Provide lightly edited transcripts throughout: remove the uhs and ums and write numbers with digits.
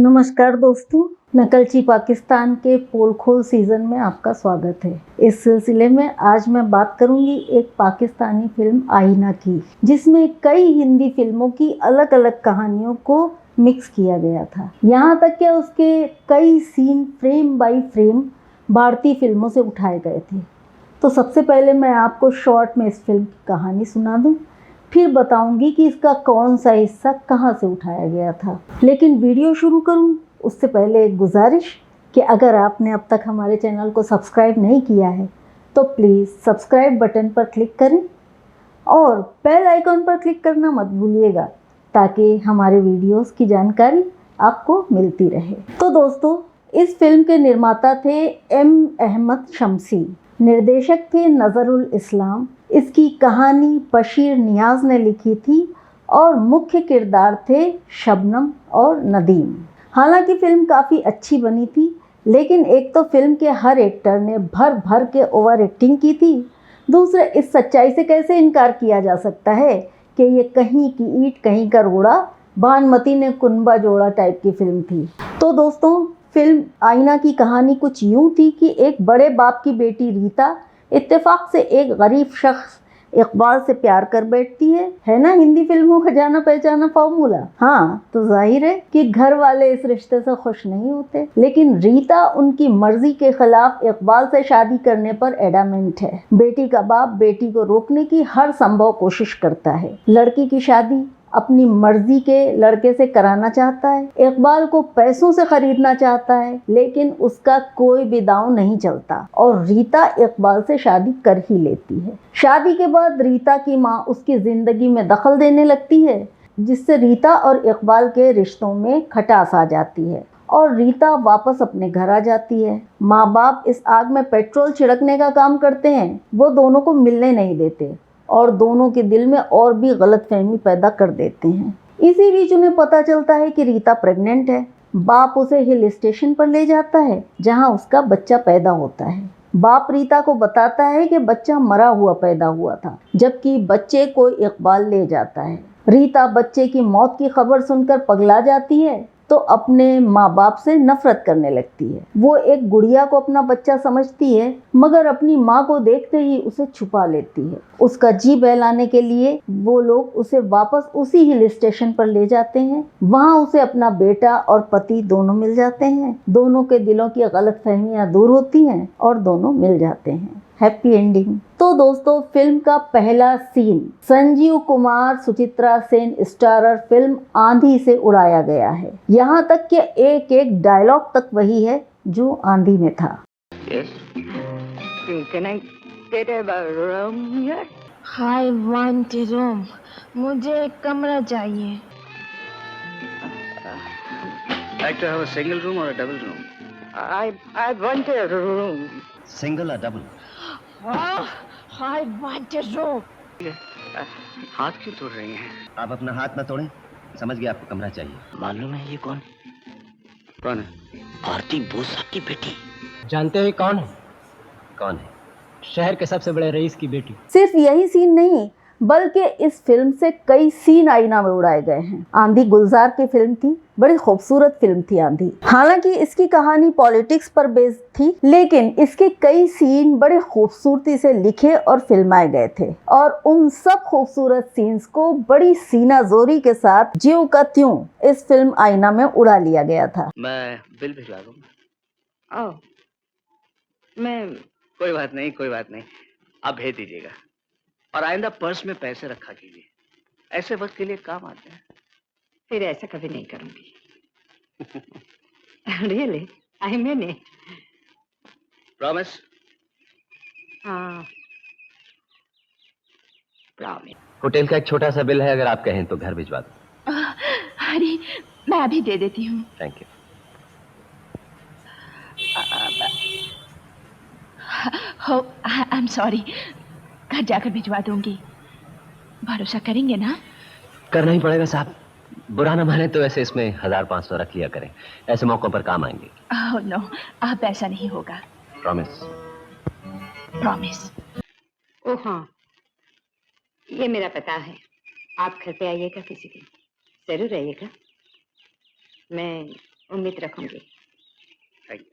नमस्कार दोस्तों, नकलची पाकिस्तान के पोल खोल सीज़न में आपका स्वागत है। इस सिलसिले में आज मैं बात करूंगी एक पाकिस्तानी फिल्म आईना की, जिसमें कई हिंदी फिल्मों की अलग अलग कहानियों को मिक्स किया गया था। यहाँ तक कि उसके कई सीन फ्रेम बाय फ्रेम भारतीय फिल्मों से उठाए गए थे। तो सबसे पहले मैं आपको शॉर्ट में इस फिल्म की कहानी सुना दूँ, फिर बताऊंगी कि इसका कौन सा हिस्सा कहाँ से उठाया गया था। लेकिन वीडियो शुरू करूं उससे पहले एक गुजारिश कि अगर आपने अब तक हमारे चैनल को सब्सक्राइब नहीं किया है तो प्लीज़ सब्सक्राइब बटन पर क्लिक करें और बेल आइकॉन पर क्लिक करना मत भूलिएगा, ताकि हमारे वीडियोस की जानकारी आपको मिलती रहे। तो दोस्तों, इस फिल्म के निर्माता थे एम अहमद शम्सी, निर्देशक थे नज़रुल इस्लाम। इसकी कहानी बशीर नियाज़ ने लिखी थी और मुख्य किरदार थे शबनम और नदीम। हालांकि फिल्म काफ़ी अच्छी बनी थी, लेकिन एक तो फिल्म के हर एक्टर ने भर भर के ओवर एक्टिंग की थी। दूसरे, इस सच्चाई से कैसे इनकार किया जा सकता है कि ये कहीं की ईंट कहीं का रोड़ा, बानमती ने कुनबा जोड़ा टाइप की फिल्म थी। तो दोस्तों, फिल्म आईना की कहानी कुछ यूँ थी कि एक बड़े बाप की बेटी रीता इत्तेफाक से एक गरीब शख्स इकबाल से प्यार कर बैठती है ना हिंदी फिल्मों का जाना पहचाना फॉर्मूला। हाँ, तो जाहिर है कि घर वाले इस रिश्ते से खुश नहीं होते, लेकिन रीता उनकी मर्जी के खिलाफ इकबाल से शादी करने पर एडामेंट है। बेटी का बाप बेटी को रोकने की हर संभव कोशिश करता है। लड़की की शादी अपनी मर्जी के लड़के से कराना चाहता है, इकबाल को पैसों से खरीदना चाहता है, लेकिन उसका कोई भी दांव नहीं चलता और रीता इकबाल से शादी कर ही लेती है। शादी के बाद रीता की माँ उसकी जिंदगी में दखल देने लगती है, जिससे रीता और इकबाल के रिश्तों में खटास आ जाती है और रीता वापस अपने घर आ जाती है। माँ बाप इस आग में पेट्रोल छिड़कने का काम करते हैं, वो दोनों को मिलने नहीं देते और दोनों के दिल में और भी गलतफहमी पैदा कर देते हैं। इसी बीच उन्हें पता चलता है कि रीता प्रेग्नेंट है। बाप उसे हिल स्टेशन पर ले जाता है, जहां उसका बच्चा पैदा होता है। बाप रीता को बताता है कि बच्चा मरा हुआ पैदा हुआ था, जबकि बच्चे को इकबाल ले जाता है। रीता बच्चे की मौत की खबर सुनकर पगला जाती है तो अपने माँ बाप से नफरत करने लगती है। वो एक गुड़िया को अपना बच्चा समझती है, मगर अपनी माँ को देखते ही उसे छुपा लेती है। उसका जी बहलाने के लिए वो लोग उसे वापस उसी हिल स्टेशन पर ले जाते हैं। वहाँ उसे अपना बेटा और पति दोनों मिल जाते हैं। दोनों के दिलों की गलतफहमियाँ दूर होती हैं और दोनों मिल जाते हैं। Happy ending. तो दोस्तों, फिल्म का पहला scene Sanjeev Kumar Suchitra Sen starrer film Aandhi से उड़ाया गया है। यहाँ तक कि एक एक डायलॉग तक वही है जो आंधी में था। Yes. Can I get a room here? I want a room. मुझे एक कमरा चाहिए। Like to have a single room or a double room? I want a room. Single or double? Oh, I want a room. हाथ क्यों तोड़ रही हैं? आप अपना हाथ ना तोड़ें। समझ गया, आपको कमरा चाहिए। मालूम है ये कौन? कौन है? भारती बोस साहब की बेटी। जानते हो कौन है? कौन है? शहर के सबसे बड़े रईस की बेटी। सिर्फ यही सीन नहीं, बल्कि इस फिल्म से कई सीन आईना में उड़ाए गए हैं। आंधी गुलजार की फिल्म थी, बड़ी खूबसूरत फिल्म थी आंधी। हालांकि इसकी कहानी पॉलिटिक्स पर बेस्ड थी, लेकिन इसके कई सीन बड़े खूबसूरती से लिखे और फिल्माए गए थे और उन सब खूबसूरत सीन्स को बड़ी सीना जोरी के साथ ज्यों का त्यों इस फिल्म आईना में उड़ा लिया गया था। मैं बिल भिजवा दूंगा। ओह, मैं कोई बात नहीं, आप भेज दीजिएगा और आइंदा पर्स में पैसे रखा कीजिए, ऐसे वक्त के लिए काम आते हैं। फिर ऐसा कभी नहीं करूंगी। Really? I mean it. Promise? हाँ, प्रॉमिस। होटल का एक छोटा सा बिल है, अगर आप कहें तो घर भिजवा दो। अरे, मैं अभी दे देती हूँ। Thank you. हो, आई एम सॉरी। घर जाकर भिजवा दूंगी। भरोसा करेंगे ना? करना ही पड़ेगा साहब। बुरा ना माने तो ऐसे इसमें 1500 रख लिया करें, ऐसे मौकों पर काम आएंगे। ओह नो, अब ऐसा नहीं होगा। प्रॉमिस? प्रॉमिस। ओह हाँ, ये मेरा पता है। आप घर पे आइएगा किसी दिन, जरूर आइएगा। मैं उम्मीद रखूंगी। Thank you.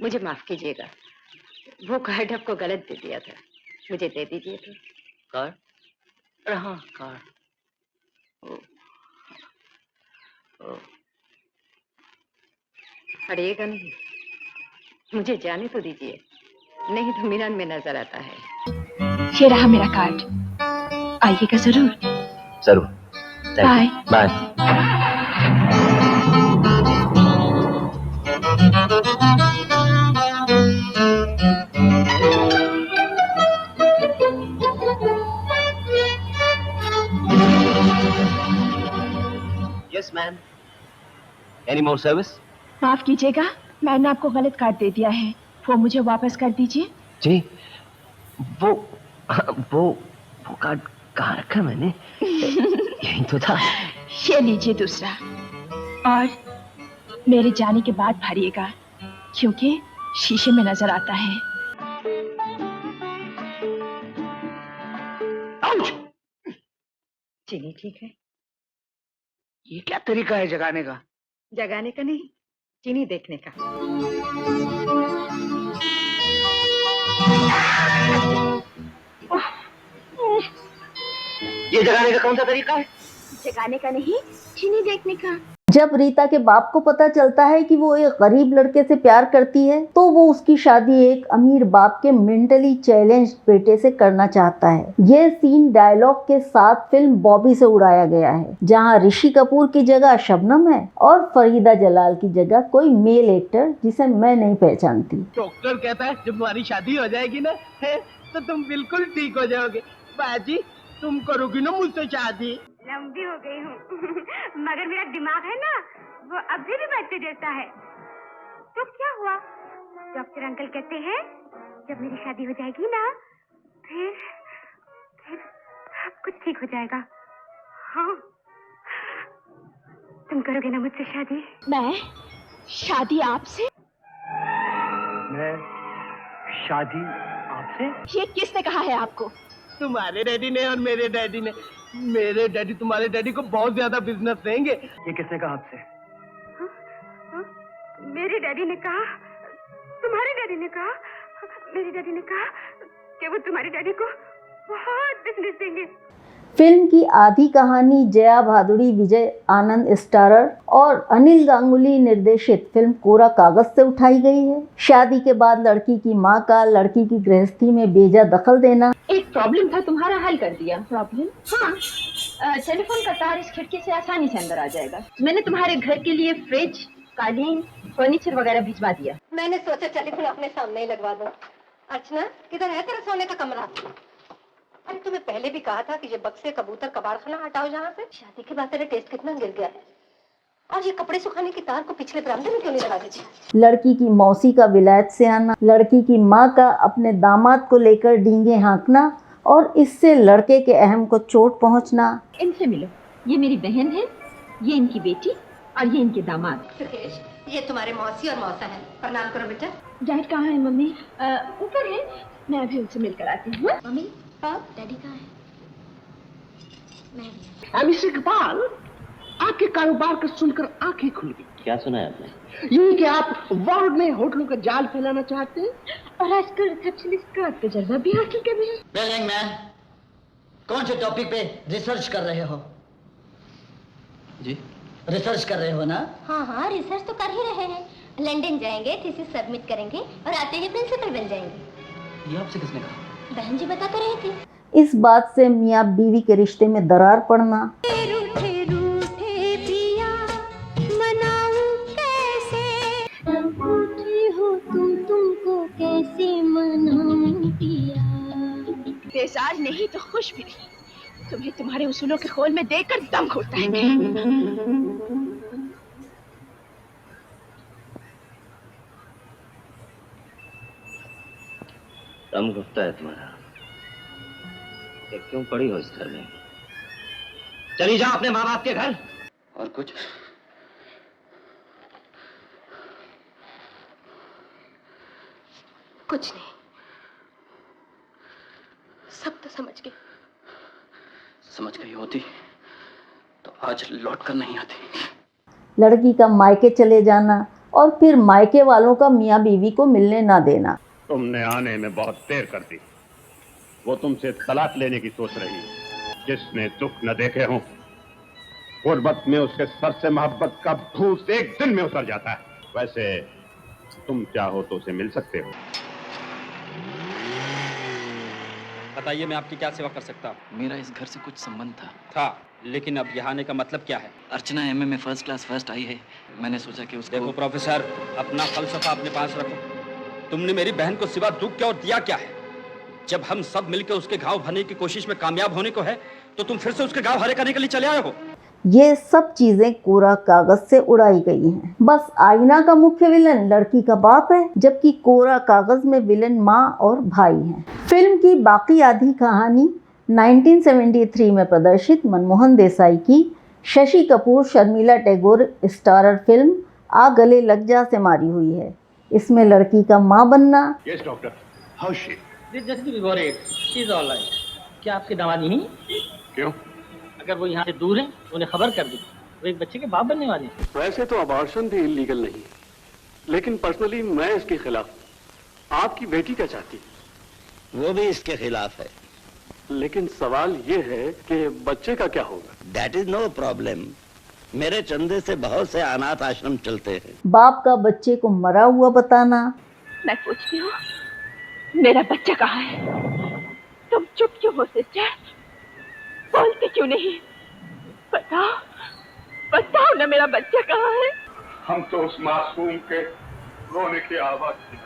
मुझे माफ कीजिएगा, वो कार्ड आपको गलत दे दिया था, मुझे दे दीजिए तो। कार्ड? अरे हाँ, कार्ड। ओ, ओ, अड़िएगा नहीं, मुझे जाने तो दीजिए, नहीं तो मीरान में नजर आता है। ये रहा मेरा कार्ड, आइएगा जरूर। जरूर। Bye. Bye. Yes ma'am. Any more service? माफ कीजिएगा, मैंने आपको गलत कार्ड दे दिया है, वो मुझे वापस कर दीजिए। जी, वो वो वो कार्ड कहाँ रखा मैंने? यही तो था। ये लीजिए दूसरा, और मेरे जाने के बाद भरिएगा, क्योंकि शीशे में नजर आता है। चीनी ठीक है? ये क्या तरीका है जगाने का? जगाने का नहीं, चीनी देखने का। ये जगाने का कौन सा तरीका है? जगाने का नहीं, चीनी देखने का। जब रीता के बाप को पता चलता है कि वो एक गरीब लड़के से प्यार करती है तो वो उसकी शादी एक अमीर बाप के मेंटली चैलेंज्ड बेटे से करना चाहता है। ये सीन डायलॉग के साथ फिल्म बॉबी से उड़ाया गया है, जहां ऋषि कपूर की जगह शबनम है और फरीदा जलाल की जगह कोई मेल एक्टर जिसे मैं नहीं पहचानती। डॉक्टर कहता है जब तुम्हारी शादी हो जाएगी ना तो तुम बिल्कुल ठीक हो जाओगे। बाजी, तुम करोगी ना मुझसे शादी? लंबी हो गई हूँ मगर मेरा दिमाग है ना, वो अभी भी बच्चे जैसा है। तो क्या हुआ? डॉक्टर अंकल कहते हैं जब मेरी शादी हो जाएगी ना फिर सब कुछ ठीक हो जाएगा। हाँ, तुम करोगे ना मुझसे शादी? मैं शादी आपसे? मैं शादी आपसे? ये किसने कहा है आपको? तुम्हारे डैडी ने और मेरे डैडी ने। मेरे डैडी तुम्हारे डैडी को बहुत ज्यादा बिजनेस देंगे। ये किसने कहा आपसे? हाँ? मेरे डैडी ने कहा, तुम्हारे डैडी ने कहा, मेरे डैडी ने कहा कि वो तुम्हारे डैडी को बहुत बिजनेस देंगे। फिल्म की आधी कहानी जया भादुड़ी, विजय आनंद स्टारर और अनिल गांगुली निर्देशित फिल्म कोरा कागज से उठाई गई है। शादी के बाद लड़की की मां का लड़की की गृहस्थी में बेजा दखल देना। एक प्रॉब्लम था, तुम्हारा हल कर दिया। प्रॉब्लम? हाँ, टेलीफोन का तार इस खिड़की से आसानी से अंदर आ जाएगा। मैंने तुम्हारे घर के लिए फ्रिज, कालीन, फर्नीचर वगैरह भिजवा दिया। मैंने सोचा टेलीफोन अपने सामने ही लगवा दो। अर्चना, किधर है तेरा सोने का कमरा? अरे तुम्हें पहले भी कहा था कि ये बक्से, कबूतर, कबाड़खाना हटाओ यहाँ से। शादी के बाद तेरा टेस्ट कितना गिर गया है। और ये कपड़े सुखाने की तार को पिछले बरामदे में क्यों नहीं लगा देती? लड़की की मौसी का विलायत से आना, लड़की की मां का अपने दामाद को लेकर डींगे हाँकना और इससे लड़के के अहम को चोट पहुंचना। इनसे मिलो, ये मेरी बहन है, ये इनकी बेटी और ये इनके दामाद। सुकेश, ये तुम्हारे मौसी और मौसा है। प्रणाम करो बेटा। डैड कहाँ है मम्मी? ऊपर है, मैं अभी उनसे मिलकर आती हूँ। मम्मी, पाप, डैडी कहाँ है? मैं मिस्टर इकबाल, आपके कारोबार को सुनकर आंखें खुल गई। क्या सुना है आपने? ये कि आप वार्ड में होटलों का जाल फैलाना चाहते हैं और आजकल रिसेप्शनिस्ट का तजर्बा भी हासिल कर रहे हैं। बिल्डिंग मैन, कौन से टॉपिक पे रिसर्च कर रहे हो? जी, रिसर्च कर रहे हो ना? हाँ, रिसर्च तो कर ही रहे हैं। लंदन जाएंगे, थीसिस सबमिट करेंगे और आते ही प्रिंसिपल बन जाएंगे। ये आपसे किसने कहा? बहन जी बता तो रही थी। इस बात से मियाँ बीवी के रिश्ते में दरार पड़ना। रूठे रूठे पिया मनाऊं कैसे, रूठी हो तुमको कैसे मनाऊं पिया। बेजार नहीं तो खुश भी नहीं, तुम्हें तुम्हारे उसूलों के खोल में देकर दम घुटता है। दम घुटता है तुम्हारा? ये क्यों पड़ी हो इस घर में? चली जाओ अपने माँ बाप के घर। और कुछ? कुछ नहीं, सब तो समझ गई। समझ गई होती तो आज लौट कर नहीं आती। लड़की का मायके चले जाना और फिर मायके वालों का मियाँ बीवी को मिलने ना देना। तुमने आने में बहुत देर कर दी। वो तुमसे तलाक लेने की सोच रही है। जिसने दुख न देखे हों, गुर्बत में उसके सर से मोहब्बत का भूत एक दिन में उतर जाता है। वैसे तुम चाहो तो उसे मिल सकते हो। बताइए मैं आपकी क्या सेवा कर सकता हूँ? मेरा इस घर से कुछ संबंध था, लेकिन अब यहाँ आने का मतलब क्या है? अर्चना एमए में फर्स्ट क्लास फर्स्ट आई है। मैंने सोचा कि उसको... देखो प्रोफेसर, अपना फलसफा अपने पास रखो। तुमने मेरी बहन को सिवा दुख क्या और दिया क्या है? जब हम सब मिलकर उसके घाव भरने की कोशिश में कामयाब होने को है, तो तुम फिर से उसके घाव हरे करने के लिए चले आए हो। ये सब चीजें कोरा कागज से उड़ाई गई हैं। बस आईना का मुख्य विलन लड़की का बाप है, जबकि कोरा कागज में विलन माँ और भाई हैं। फिल्म की बाकी आधी कहानी 1973 में प्रदर्शित मनमोहन देसाई की शशि कपूर शर्मिला टैगोर स्टारर फिल्म आ गले लग जा से मारी हुई है। इसमें लड़की का माँ बनना। Yes doctor, how she? Just be worried, she is alright. क्या आपकी दामादी नहीं? क्यों? अगर वो यहाँ से दूर है तो उन्हें खबर कर दी, वो एक बच्चे के बाप बनने वाले हैं। वैसे तो अबॉर्शन भी इलीगल नहीं, लेकिन पर्सनली मैं इसके खिलाफ। आपकी बेटी क्या चाहती? वो भी इसके खिलाफ है। लेकिन सवाल ये है कि बच्चे का क्या होगा? That is no problem. मेरे चंदे से बहुत से अनाथ आश्रम चलते हैं। बाप का बच्चे को मरा हुआ बताना। मैं पूछती हूँ, मेरा बच्चा कहाँ है? तुम चुप क्यों हो सिस्टर? बोलते क्यों नहीं? बताओ, बताओ ना, मेरा बच्चा कहाँ है? हम तो उस मासूम के रोने की आवाज सुन।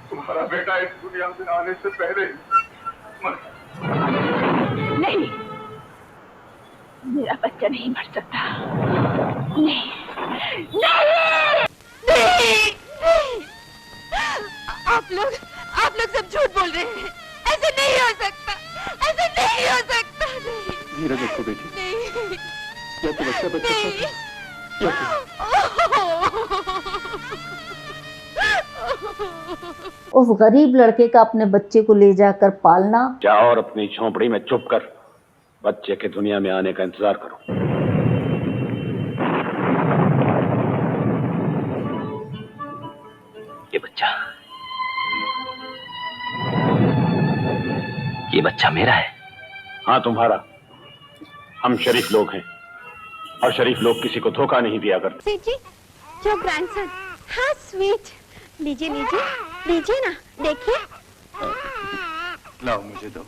तुम्हारा बेटा इस दुनिया में आने से पहले ही नहीं, मेरा बच्चा नहीं मर सकता। नहीं, नहीं, नहीं, नहीं। आप लोग सब झूठ बोल रहे हैं। ऐसे नहीं हो सकता, ऐसे नहीं हो सकता। नहीं। धीरज रखो बेटी। नहीं। या तो बच्चा बच्चा उस गरीब लड़के का अपने बच्चे को ले जाकर पालना। जाओ और अपनी झोंपड़ी में चुप कर बच्चे के दुनिया में आने का इंतजार करो। ये बच्चा मेरा है। हाँ तुम्हारा। हम शरीफ लोग हैं और शरीफ लोग किसी को धोखा नहीं दिया करते। जी, योर ग्रैंडसन, हाँ स्वीट। लीजिए लीजिए लीजिए ना, देखिए। लाओ मुझे दो।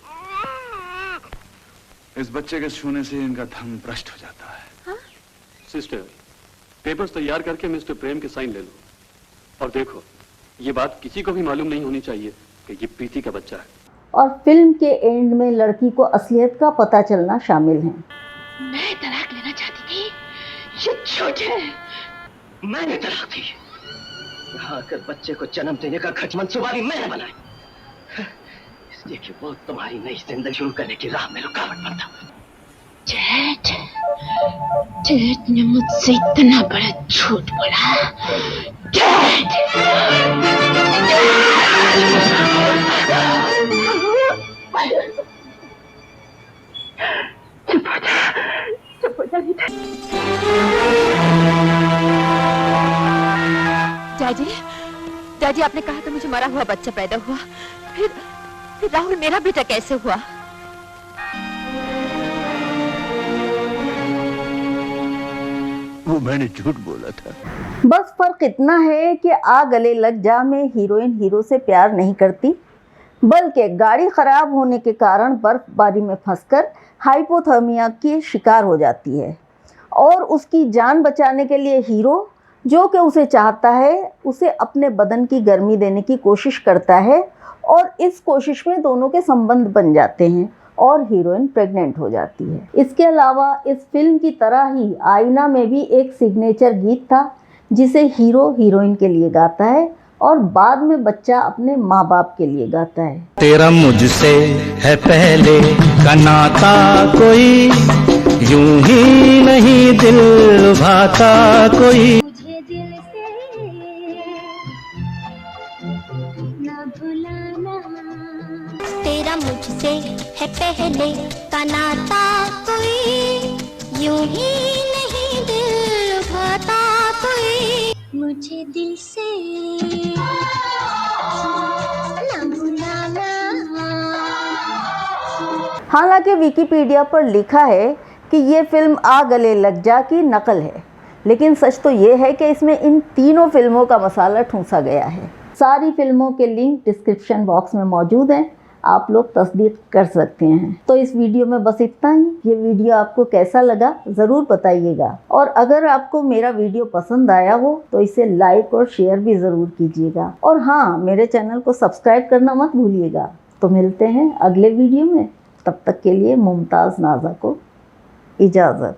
इस बच्चे के छूने से इनका धर्म भ्रष्ट हो जाता है। हाँ? सिस्टर, पेपर्स तैयार करके मिस्टर प्रेम के साइन ले लो। और देखो, ये बात किसी को भी मालूम नहीं होनी चाहिए कि ये प्रीति का बच्चा है। और फिल्म के एंड में लड़की को असलियत का पता चलना शामिल है। मैं तलाक लेना चाहती थी, ये झूठ है। मैंने तलाक दी। यहाँ आकर बच्चे को जन्म देने का खर्च मंसूबा भी मैंने बनाया, इसलिए कि वो तुम्हारी नई जिंदगी शुरू करने की राह में रुकावट बनता। जेठ, जेठ ने मुझसे इतना बड़ा झूठ बोला। जेठ, चुप हो जा बेटा। दादी, दादी आपने कहा था मुझे मरा हुआ बच्चा पैदा हुआ, फिर राहुल मेरा बेटा कैसे हुआ? वो मैंने झूठ बोला था। बस फर्क इतना है कि आ गले लग जा में हीरोइन हीरो से प्यार नहीं करती, बल्कि गाड़ी खराब होने के कारण बर्फबारी में फंसकर हाइपोथर्मिया की शिकार हो जाती है और उसकी जान बचाने के लिए हीरो, जो कि उसे चाहता है, उसे अपने बदन की गर्मी देने की कोशिश करता है और इस कोशिश में दोनों के संबंध बन जाते हैं और हीरोइन प्रेग्नेंट हो जाती है। इसके अलावा इस फिल्म की तरह ही आईना में भी एक सिग्नेचर गीत था जिसे हीरो हीरोइन के लिए गाता है और बाद में बच्चा अपने माँ बाप के लिए गाता है। तेरा मुझसे है पहले का नाता, कोई यूं ही नहीं दिल लुभाता कोई। मुझे दिल से ना भुलाना, तेरा मुझसे है पहले का नाता, कोई यूं ही नहीं दिल लुभाता कोई। मुझे दिल से ना भुलाना। हालांकि विकिपीडिया पर लिखा है कि ये फिल्म आ गले लग जा की नकल है, लेकिन सच तो ये है कि इसमें इन तीनों फिल्मों का मसाला ठूंसा गया है। सारी फिल्मों के लिंक डिस्क्रिप्शन बॉक्स में मौजूद हैं, आप लोग तस्दीक कर सकते हैं। तो इस वीडियो में बस इतना ही। ये वीडियो आपको कैसा लगा ज़रूर बताइएगा, और अगर आपको मेरा वीडियो पसंद आया हो तो इसे लाइक और शेयर भी ज़रूर कीजिएगा। और हाँ, मेरे चैनल को सब्सक्राइब करना मत भूलिएगा। तो मिलते हैं अगले वीडियो में, तब तक के लिए मुमताज़ नाज़ा को इजाज़त।